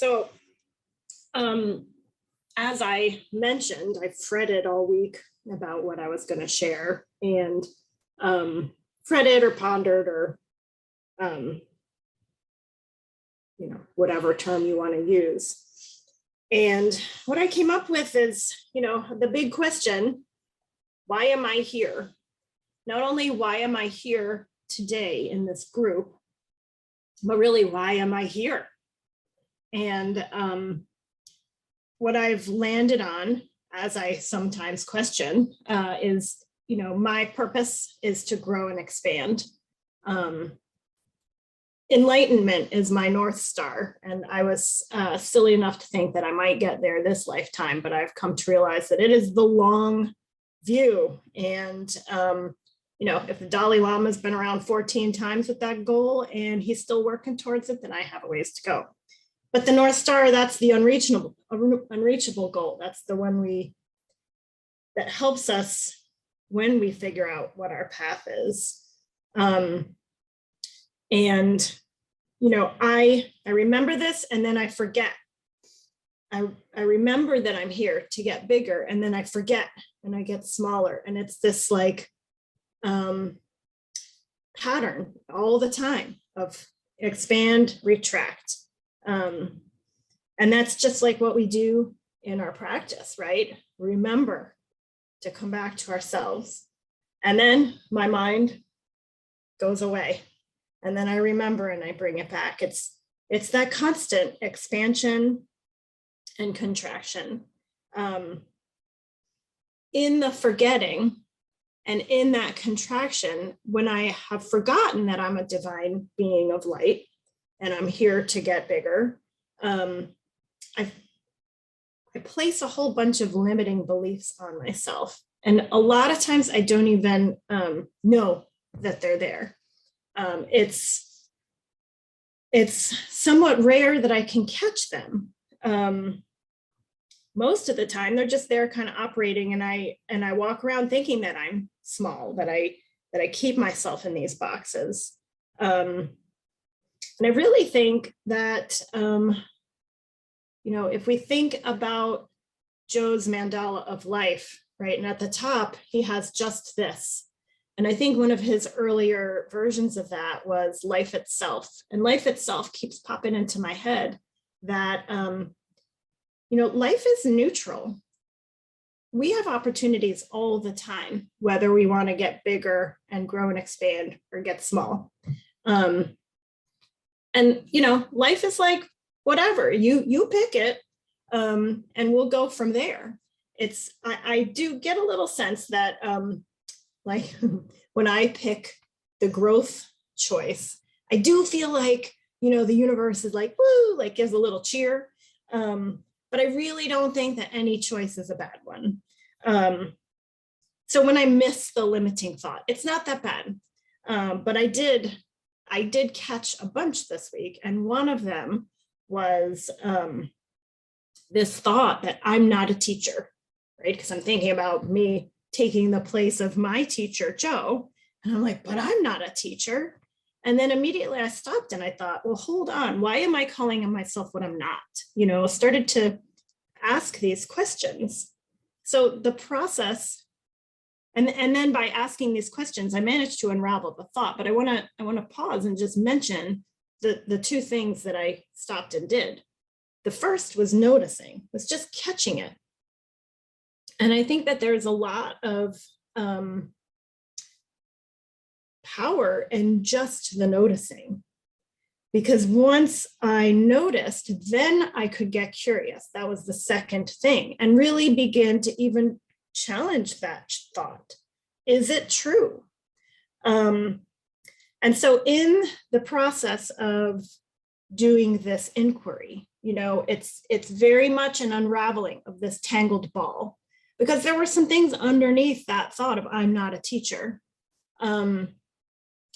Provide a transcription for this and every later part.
So as I mentioned, I fretted all week about what I was going to share, and fretted or pondered or whatever term you want to use. And what I came up with is, the big question: why am I here? Not only why am I here today in this group, but really, why am I here? And what I've landed on, as I sometimes question, is, my purpose is to grow and expand. Enlightenment is my North Star. And I was silly enough to think that I might get there this lifetime, but I've come to realize that it is the long view. And, if the Dalai Lama has been around 14 times with that goal and he's still working towards it, then I have a ways to go. But the North Star, that's the unreachable goal. That's the one that helps us when we figure out what our path is. I remember this and then I forget. I remember that I'm here to get bigger, and then I forget and I get smaller. And it's this pattern all the time of expand, retract. And that's just like what we do in our practice, right? Remember to come back to ourselves. And then my mind goes away. And then I remember and I bring it back. It's that constant expansion and contraction. In the forgetting and in that contraction, when I have forgotten that I'm a divine being of light and I'm here to get bigger, I place a whole bunch of limiting beliefs on myself. And a lot of times I don't even know that they're there. It's somewhat rare that I can catch them. Most of the time they're just there kind of operating, and I walk around thinking that I'm small, that I keep myself in these boxes. And I really think that, if we think about Joe's mandala of life, right? And at the top, he has just this. And I think one of his earlier versions of that was life itself. And life itself keeps popping into my head that, life is neutral. We have opportunities all the time, whether we want to get bigger and grow and expand or get small. And, life is like, whatever, you pick it, and we'll go from there. I do get a little sense that, like when I pick the growth choice, I do feel like, the universe is like, woo, like gives a little cheer. But I really don't think that any choice is a bad one. So when I miss the limiting thought, it's not that bad. But I did catch a bunch this week. And one of them was this thought that I'm not a teacher, right? Because I'm thinking about me taking the place of my teacher, Joe. And I'm like, but I'm not a teacher. And then immediately I stopped and I thought, well, hold on. Why am I calling myself what I'm not? Started to ask these questions. So the process, and then by asking these questions, I managed to unravel the thought. But I want to pause and just mention the two things that I stopped and did. The first was noticing, was just catching it. And I think that there's a lot of power in just the noticing, because once I noticed, then I could get curious. That was the second thing, and really begin to even challenge that thought. Is it true? And so in the process of doing this inquiry, it's very much an unraveling of this tangled ball, because there were some things underneath that thought of I'm not a teacher.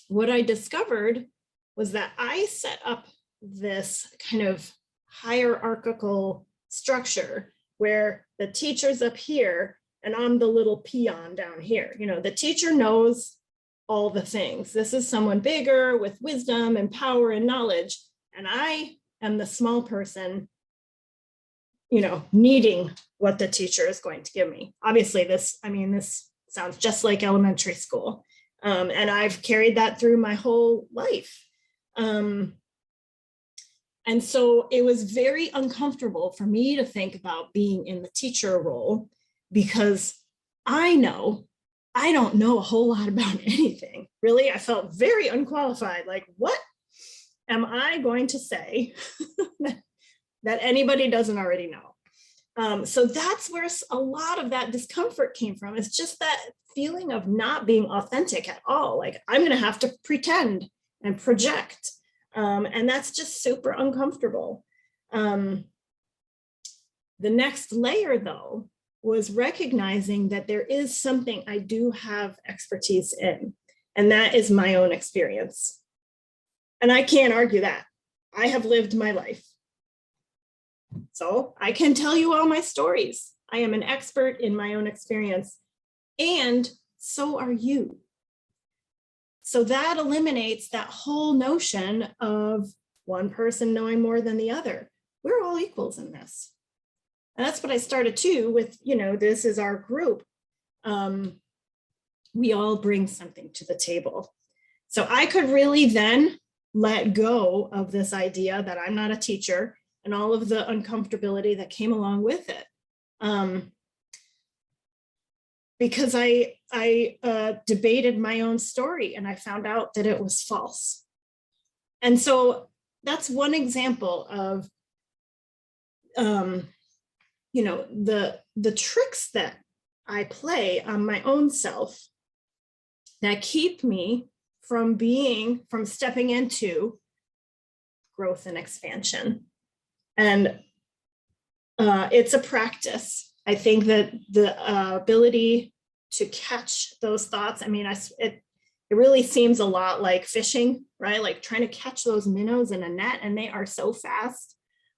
What I discovered was that I set up this kind of hierarchical structure where the teacher's up here and I'm the little peon down here. The teacher knows all the things. This is someone bigger with wisdom and power and knowledge. And I am the small person needing what the teacher is going to give me. Obviously, this sounds just like elementary school. And I've carried that through my whole life. And so it was very uncomfortable for me to think about being in the teacher role, because I don't know a whole lot about anything. Really, I felt very unqualified. Like, what am I going to say that anybody doesn't already know? So that's where a lot of that discomfort came from. It's just that feeling of not being authentic at all. Like, I'm going to have to pretend and project. And that's just super uncomfortable. The next layer, though, was recognizing that there is something I do have expertise in, and that is my own experience. And I can't argue that. I have lived my life. So I can tell you all my stories. I am an expert in my own experience, and so are you. So that eliminates that whole notion of one person knowing more than the other. We're all equals in this. And that's what I started too with, this is our group. We all bring something to the table. So I could really then let go of this idea that I'm not a teacher and all of the uncomfortability that came along with it. Because I debated my own story and I found out that it was false. And so that's one example of, the tricks that I play on my own self that keep me from stepping into growth and expansion. And it's a practice. I think that the ability to catch those thoughts, it really seems a lot like fishing, right? Like trying to catch those minnows in a net, and they are so fast.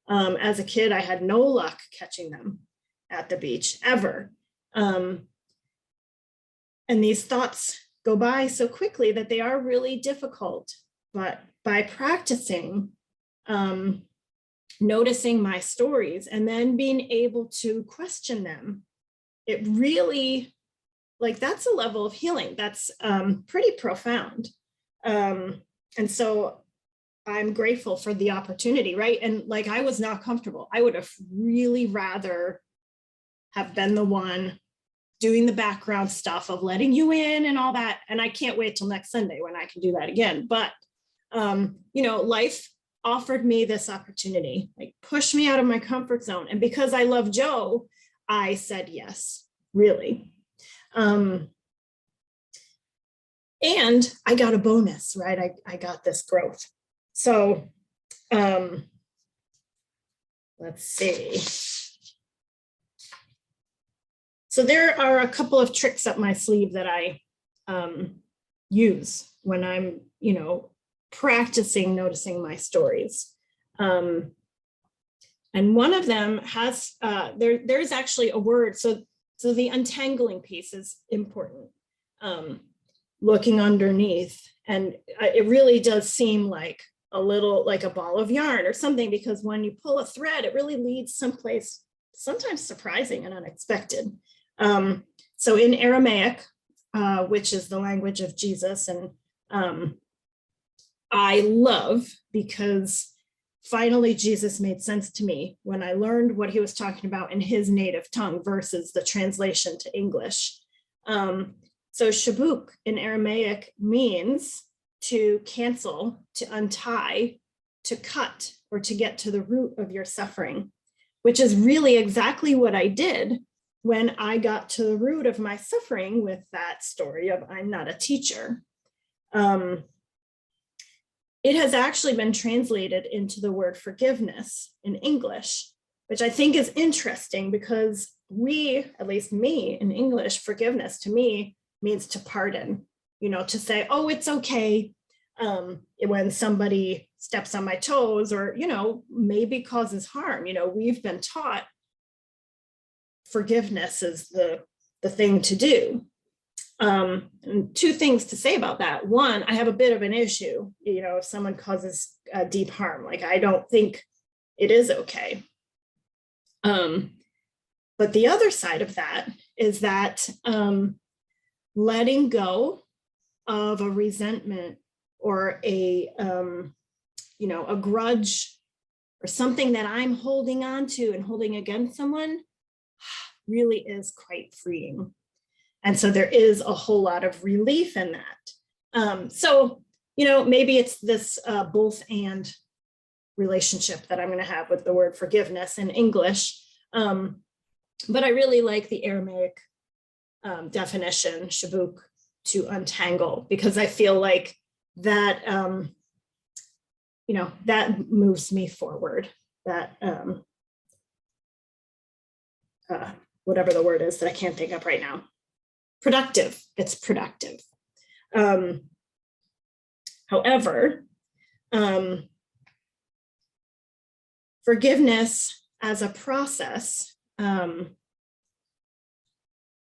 As a kid, I had no luck catching them at the beach ever. And these thoughts go by so quickly that they are really difficult. But by practicing, noticing my stories and then being able to question them, it really, that's a level of healing that's pretty profound. And so I'm grateful for the opportunity, right? And I was not comfortable. I would have really rather have been the one doing the background stuff of letting you in and all that. And I can't wait till next Sunday when I can do that again. But, life offered me this opportunity, pushed me out of my comfort zone. And because I love Joe, I said yes, really. And I got a bonus, right? I got this growth. So let's see. So there are a couple of tricks up my sleeve that I use when I'm, practicing noticing my stories. And one of them has, there's actually a word. So the untangling piece is important. Looking underneath. And it really does seem like a little, like a ball of yarn or something, because when you pull a thread, it really leads someplace sometimes surprising and unexpected. So in Aramaic, which is the language of Jesus, and I love, because finally Jesus made sense to me when I learned what he was talking about in his native tongue versus the translation to English. So shabuk in Aramaic means to cancel, to untie, to cut, or to get to the root of your suffering, which is really exactly what I did when I got to the root of my suffering with that story of I'm not a teacher. It has actually been translated into the word forgiveness in English, which I think is interesting because at least me in English, forgiveness to me means to pardon, to say, oh, it's okay. When somebody steps on my toes or, maybe causes harm, we've been taught forgiveness is the thing to do. And two things to say about that. One, I have a bit of an issue, if someone causes deep harm, I don't think it is okay. But the other side of that is that letting go of a resentment or a grudge or something that I'm holding on to and holding against someone really is quite freeing. And so there is a whole lot of relief in that. So, maybe it's this both and relationship that I'm going to have with the word forgiveness in English. But I really like the Aramaic definition, shabuk, to untangle, because I feel like that, that moves me forward, that whatever the word is that I can't think of right now. Productive, it's productive. However, forgiveness as a process,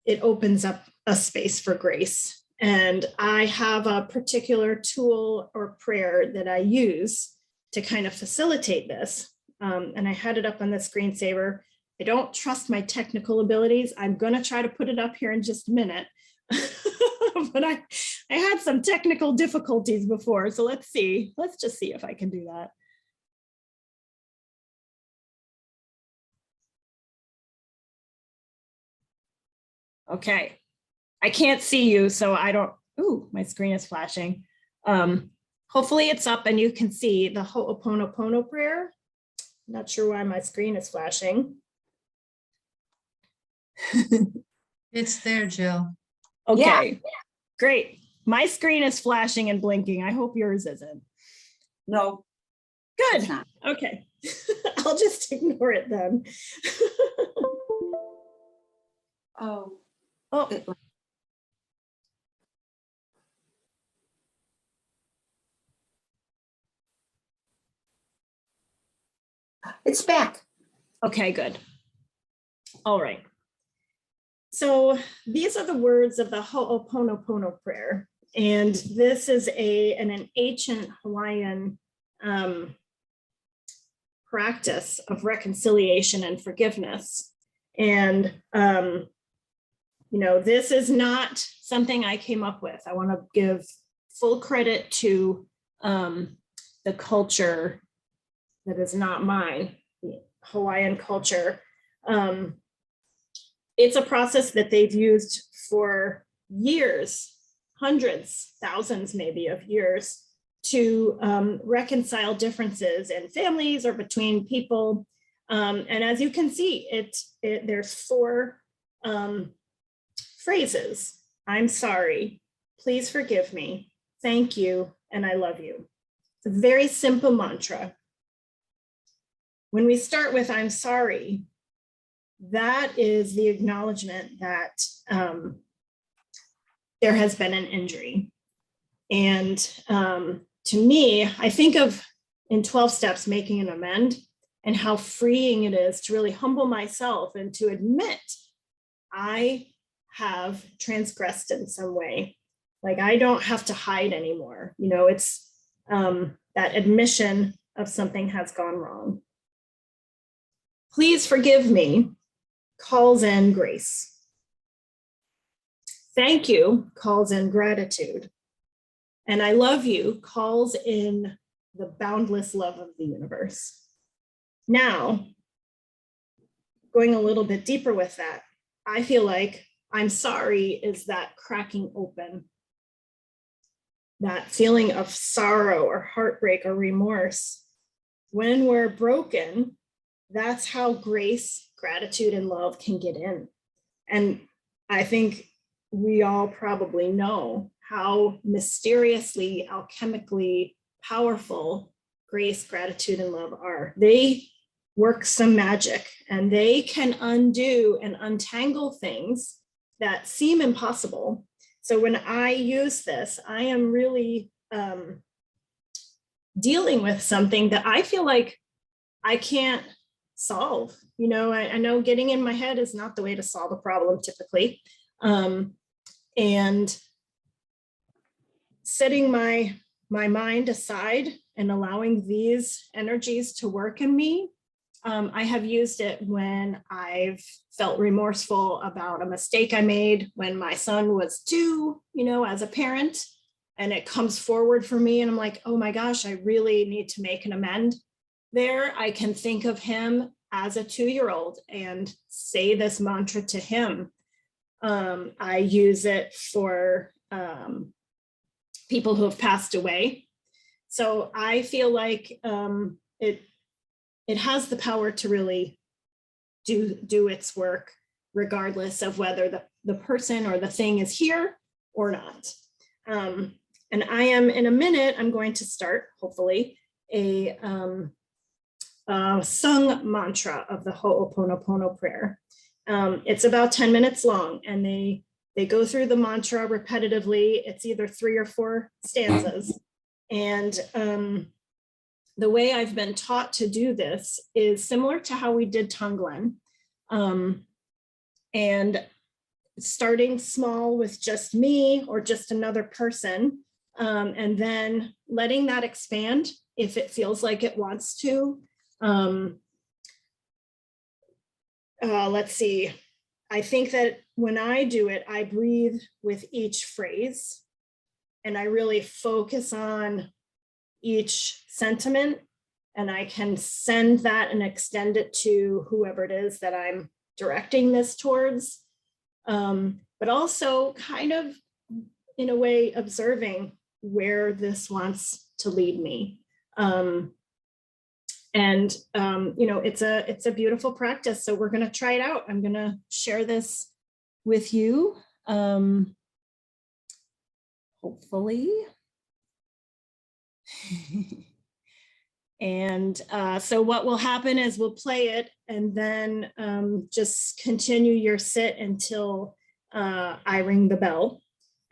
it opens up a space for grace. And I have a particular tool or prayer that I use to kind of facilitate this. And I had it up on the screensaver. I don't trust my technical abilities. I'm going to try to put it up here in just a minute. But I had some technical difficulties before. So let's see. Let's just see if I can do that. Okay. I can't see you, so I don't, ooh, my screen is flashing. Hopefully it's up and you can see the Ho'oponopono prayer. Not sure why my screen is flashing. It's there, Jill. Okay, yeah. Great. My screen is flashing and blinking. I hope yours isn't. No. Good. Okay. I'll just ignore it then. Oh. It's back. Okay, good. All right. So these are the words of the Ho'oponopono prayer. And this is an ancient Hawaiian practice of reconciliation and forgiveness. And, this is not something I came up with. I want to give full credit to the culture that is not mine, the Hawaiian culture. It's a process that they've used for years, hundreds, thousands maybe of years, to reconcile differences in families or between people. And as you can see, there's 4 phrases. I'm sorry, please forgive me, thank you, and I love you. It's a very simple mantra. When we start with I'm sorry, that is the acknowledgement that there has been an injury. And to me, I think of in 12 steps, making an amend, and how freeing it is to really humble myself and to admit I have transgressed in some way. Like I don't have to hide anymore. It's that admission of something has gone wrong. Please forgive me calls in grace. Thank you calls in gratitude. And I love you calls in the boundless love of the universe. Now, going a little bit deeper with that, I feel like I'm sorry is that cracking open, that feeling of sorrow or heartbreak or remorse. When we're broken, that's how grace, gratitude, and love can get in. And I think we all probably know how mysteriously, alchemically powerful grace, gratitude, and love are. They work some magic, and they can undo and untangle things that seem impossible. So when I use this, I am really dealing with something that I feel like I can't solve. I know getting in my head is not the way to solve a problem typically. And setting my mind aside and allowing these energies to work in me I have used it when I've felt remorseful about a mistake I made when my son was 2, as a parent, and it comes forward for me and I'm like, oh my gosh, I really need to make an amend there. I can think of him as a 2-year-old and say this mantra to him. I use it for people who have passed away. So I feel like it has the power to really do its work, regardless of whether the person or the thing is here or not. And I am, in a minute, I'm going to start, hopefully, a sung mantra of the Ho'oponopono prayer. It's about 10 minutes long, and they go through the mantra repetitively. It's either 3 or 4 stanzas. And the way I've been taught to do this is similar to how we did Tonglen. And starting small with just me or just another person, and then letting that expand if it feels like it wants to. Let's see. I think that when I do it, I breathe with each phrase and I really focus on each sentiment, and I can send that and extend it to whoever it is that I'm directing this towards. But also kind of, in a way, observing where this wants to lead me. It's a beautiful practice. So we're going to try it out. I'm going to share this with you. Hopefully. And so what will happen is we'll play it and then just continue your sit until I ring the bell,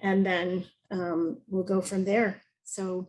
and then we'll go from there. So